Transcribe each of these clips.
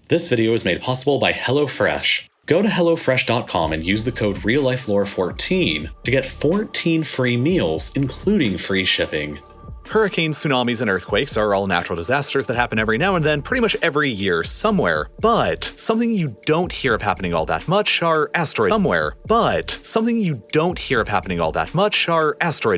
This video is made possible by HelloFresh. Go to HelloFresh.com and use the code RealLifeLore14 to get 14 free meals, including free shipping. Hurricanes, tsunamis, and earthquakes are all natural disasters that happen every now and then, pretty much every year somewhere. But something you don't hear of happening all that much are asteroid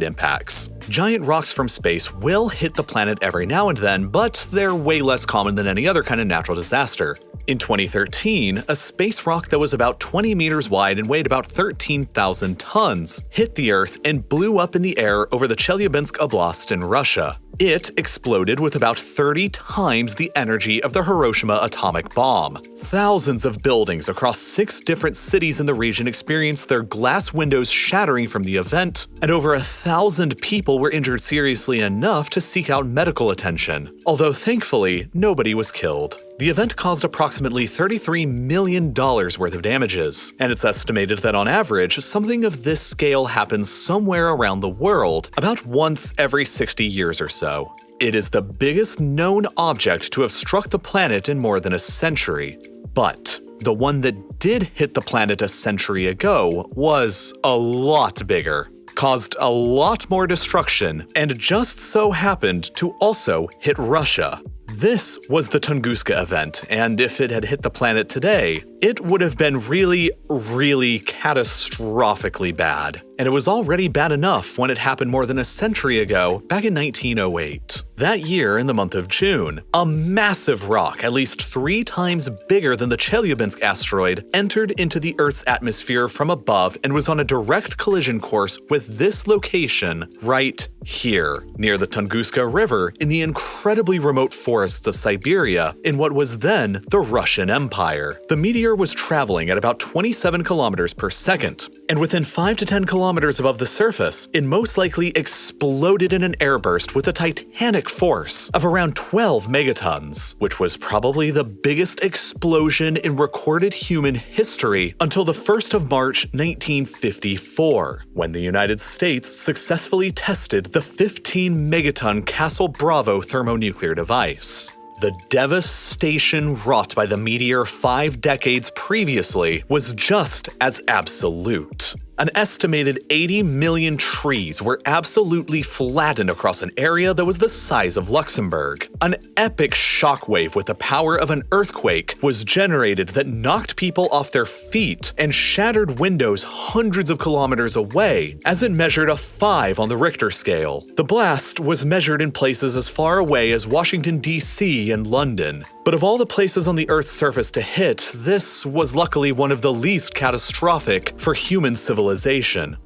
impacts. Giant rocks from space will hit the planet every now and then, but they're way less common than any other kind of natural disaster. In 2013, a space rock that was about 20 meters wide and weighed about 13,000 tons hit the Earth and blew up in the air over the Chelyabinsk Oblast in Russia. It exploded with about 30 times the energy of the Hiroshima atomic bomb. Thousands of buildings across 6 different cities in the region experienced their glass windows shattering from the event, and over 1,000 people were injured seriously enough to seek out medical attention, although thankfully nobody was killed. The event caused approximately $33 million worth of damages, and it's estimated that on average, something of this scale happens somewhere around the world about once every 60 years or so. It is the biggest known object to have struck the planet in more than a century. But the one that did hit the planet a century ago was a lot bigger, caused a lot more destruction, and just so happened to also hit Russia. This was the Tunguska event, and if it had hit the planet today, it would have been really catastrophically bad. And it was already bad enough when it happened more than a century ago, back in 1908. That year, in the month of June, a massive rock, at least 3 times bigger than the Chelyabinsk asteroid, entered into the Earth's atmosphere from above and was on a direct collision course with this location right here, near the Tunguska River in the incredibly remote forests of Siberia in what was then the Russian Empire. The meteor was traveling at about 27 kilometers per second, and within 5 to 10 kilometers above the surface, it most likely exploded in an airburst with a titanic force of around 12 megatons, which was probably the biggest explosion in recorded human history until the 1st of March 1954, when the United States successfully tested the 15 megaton Castle Bravo thermonuclear device. The devastation wrought by the meteor 5 decades previously was just as absolute. An estimated 80 million trees were absolutely flattened across an area that was the size of Luxembourg. An epic shockwave with the power of an earthquake was generated that knocked people off their feet and shattered windows hundreds of kilometers away as it measured a 5 on the Richter scale. The blast was measured in places as far away as Washington, D.C. and London. But of all the places on the Earth's surface to hit, this was luckily one of the least catastrophic for human civilization,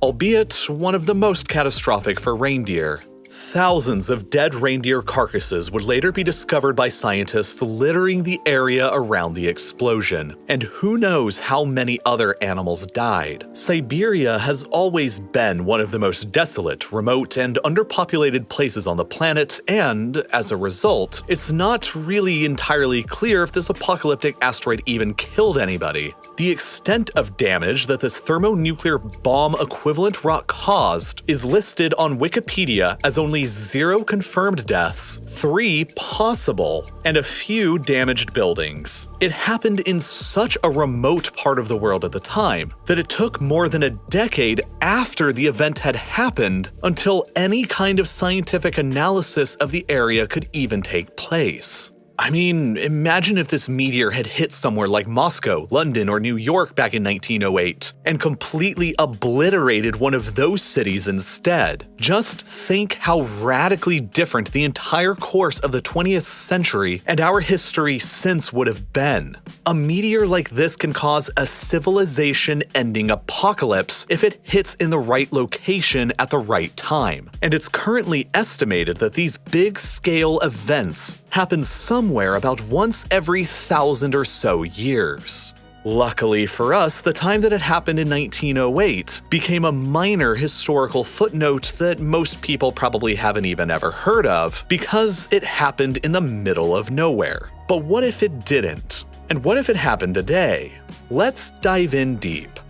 albeit one of the most catastrophic for reindeer. Thousands of dead reindeer carcasses would later be discovered by scientists littering the area around the explosion, and who knows how many other animals died. Siberia has always been one of the most desolate, remote, and underpopulated places on the planet, and, as a result, it's not really entirely clear if this apocalyptic asteroid even killed anybody. The extent of damage that this thermonuclear bomb-equivalent rock caused is listed on Wikipedia as only 0 confirmed deaths, 3 possible, and a few damaged buildings. It happened in such a remote part of the world at the time that it took more than a decade after the event had happened until any kind of scientific analysis of the area could even take place. I mean, imagine if this meteor had hit somewhere like Moscow, London, or New York back in 1908 and completely obliterated one of those cities instead. Just think how radically different the entire course of the 20th century and our history since would have been. A meteor like this can cause a civilization-ending apocalypse if it hits in the right location at the right time. And it's currently estimated that these big-scale events happen somewhere about once every 1,000 or so years. Luckily for us, the time that it happened in 1908 became a minor historical footnote that most people probably haven't even ever heard of because it happened in the middle of nowhere. But what if it didn't? And what if it happened today? Let's dive in deep.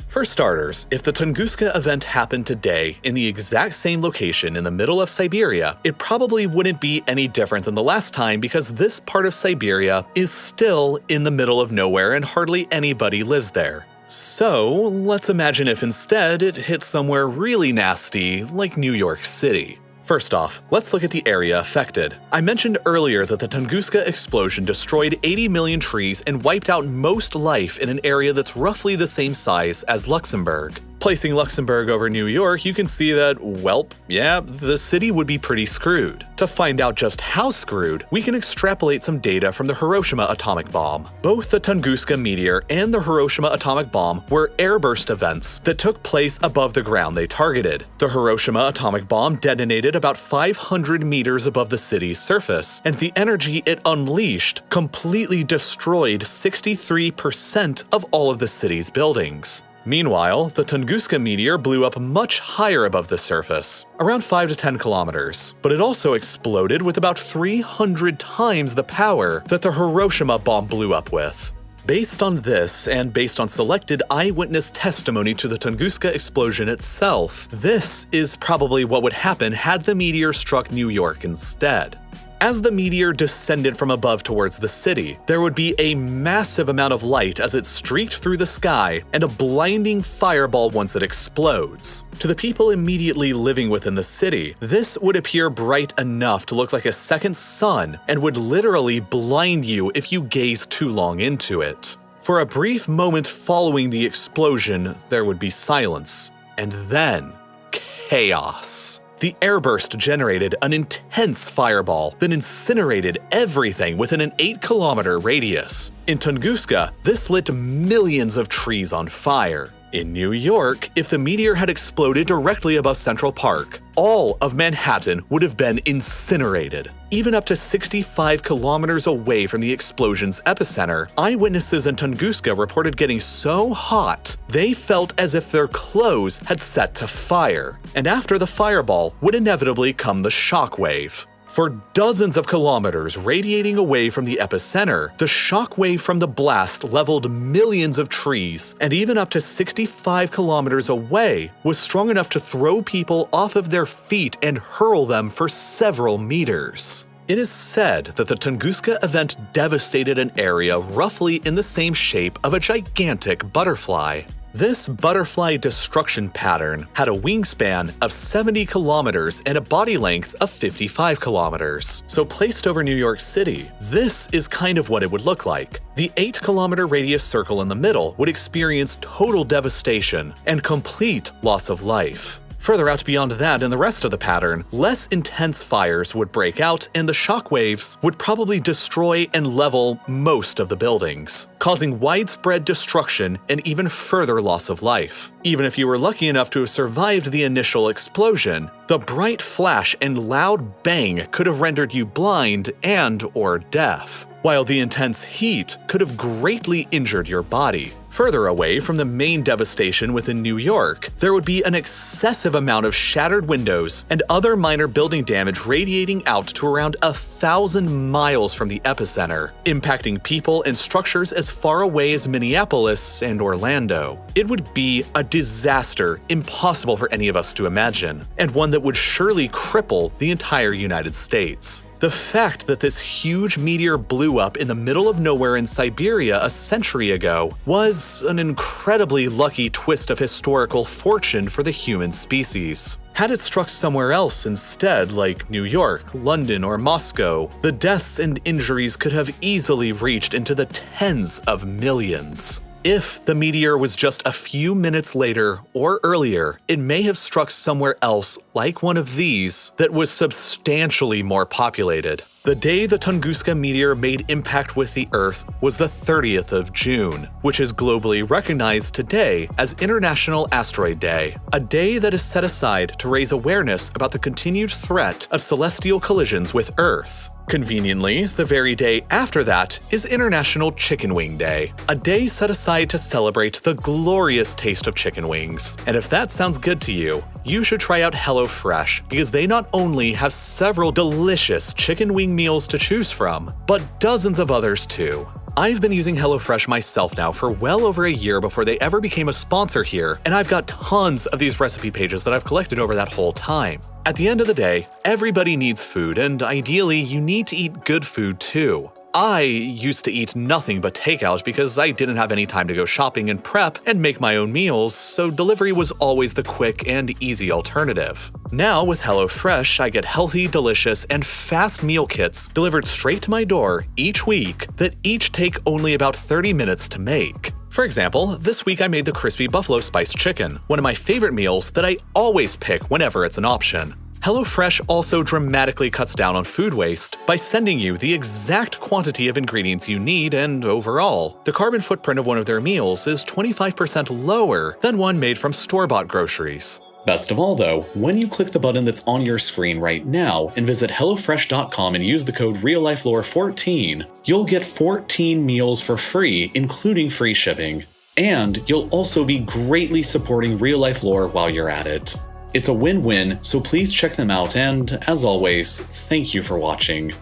For starters, if the Tunguska event happened today in the exact same location in the middle of Siberia, it probably wouldn't be any different than the last time because this part of Siberia is still in the middle of nowhere and hardly anybody lives there. So, let's imagine if instead it hit somewhere really nasty like New York City. First off, let's look at the area affected. I mentioned earlier that the Tunguska explosion destroyed 80 million trees and wiped out most life in an area that's roughly the same size as Luxembourg. Placing Luxembourg over New York, you can see that, well, yeah, the city would be pretty screwed. To find out just how screwed, we can extrapolate some data from the Hiroshima atomic bomb. Both the Tunguska meteor and the Hiroshima atomic bomb were airburst events that took place above the ground they targeted. The Hiroshima atomic bomb detonated about 500 meters above the city's surface, and the energy it unleashed completely destroyed 63% of all of the city's buildings. Meanwhile, the Tunguska meteor blew up much higher above the surface, around 5 to 10 kilometers, but it also exploded with about 300 times the power that the Hiroshima bomb blew up with. Based on this, and based on selected eyewitness testimony to the Tunguska explosion itself, this is probably what would happen had the meteor struck New York instead. As the meteor descended from above towards the city, there would be a massive amount of light as it streaked through the sky and a blinding fireball once it explodes. To the people immediately living within the city, this would appear bright enough to look like a second sun and would literally blind you if you gaze too long into it. For a brief moment following the explosion, there would be silence, and then chaos. The airburst generated an intense fireball that incinerated everything within an 8-kilometer radius. In Tunguska, this lit millions of trees on fire. In New York, if the meteor had exploded directly above Central Park, all of Manhattan would have been incinerated. Even up to 65 kilometers away from the explosion's epicenter, eyewitnesses in Tunguska reported getting so hot, they felt as if their clothes had set to fire. And after the fireball would inevitably come the shockwave. For dozens of kilometers radiating away from the epicenter, the shockwave from the blast leveled millions of trees, and even up to 65 kilometers away was strong enough to throw people off of their feet and hurl them for several meters. It is said that the Tunguska event devastated an area roughly in the same shape of a gigantic butterfly. This butterfly destruction pattern had a wingspan of 70 kilometers and a body length of 55 kilometers. So placed over New York City, this is kind of what it would look like. The 8-kilometer radius circle in the middle would experience total devastation and complete loss of life. Further out beyond that in the rest of the pattern, less intense fires would break out and the shockwaves would probably destroy and level most of the buildings, causing widespread destruction and even further loss of life. Even if you were lucky enough to have survived the initial explosion, the bright flash and loud bang could have rendered you blind and/or deaf, while the intense heat could have greatly injured your body. Further away from the main devastation within New York, there would be an excessive amount of shattered windows and other minor building damage radiating out to around 1,000 miles from the epicenter, impacting people and structures as far away as Minneapolis and Orlando. It would be a disaster impossible for any of us to imagine, and one that would surely cripple the entire United States. The fact that this huge meteor blew up in the middle of nowhere in Siberia a century ago was an incredibly lucky twist of historical fortune for the human species. Had it struck somewhere else instead, like New York, London, or Moscow, the deaths and injuries could have easily reached into the tens of millions. If the meteor was just a few minutes later or earlier, it may have struck somewhere else like one of these that was substantially more populated. The day the Tunguska meteor made impact with the Earth was the 30th of June, which is globally recognized today as International Asteroid Day, a day that is set aside to raise awareness about the continued threat of celestial collisions with Earth. Conveniently, the very day after that is International Chicken Wing Day, a day set aside to celebrate the glorious taste of chicken wings. And if that sounds good to you, you should try out HelloFresh because they not only have several delicious chicken wing meals to choose from, but dozens of others too. I've been using HelloFresh myself now for well over a year before they ever became a sponsor here, and I've got tons of these recipe pages that I've collected over that whole time. At the end of the day, everybody needs food, and ideally, you need to eat good food too. I used to eat nothing but takeout because I didn't have any time to go shopping and prep and make my own meals, so delivery was always the quick and easy alternative. Now with HelloFresh, I get healthy, delicious, and fast meal kits delivered straight to my door each week that each take only about 30 minutes to make. For example, this week I made the crispy buffalo spice chicken, one of my favorite meals that I always pick whenever it's an option. HelloFresh also dramatically cuts down on food waste by sending you the exact quantity of ingredients you need, and overall, the carbon footprint of one of their meals is 25% lower than one made from store-bought groceries. Best of all though, when you click the button that's on your screen right now and visit HelloFresh.com and use the code RealLifeLore14, you'll get 14 meals for free, including free shipping. And you'll also be greatly supporting Real Life Lore while you're at it. It's a win-win, so please check them out, and as always, thank you for watching.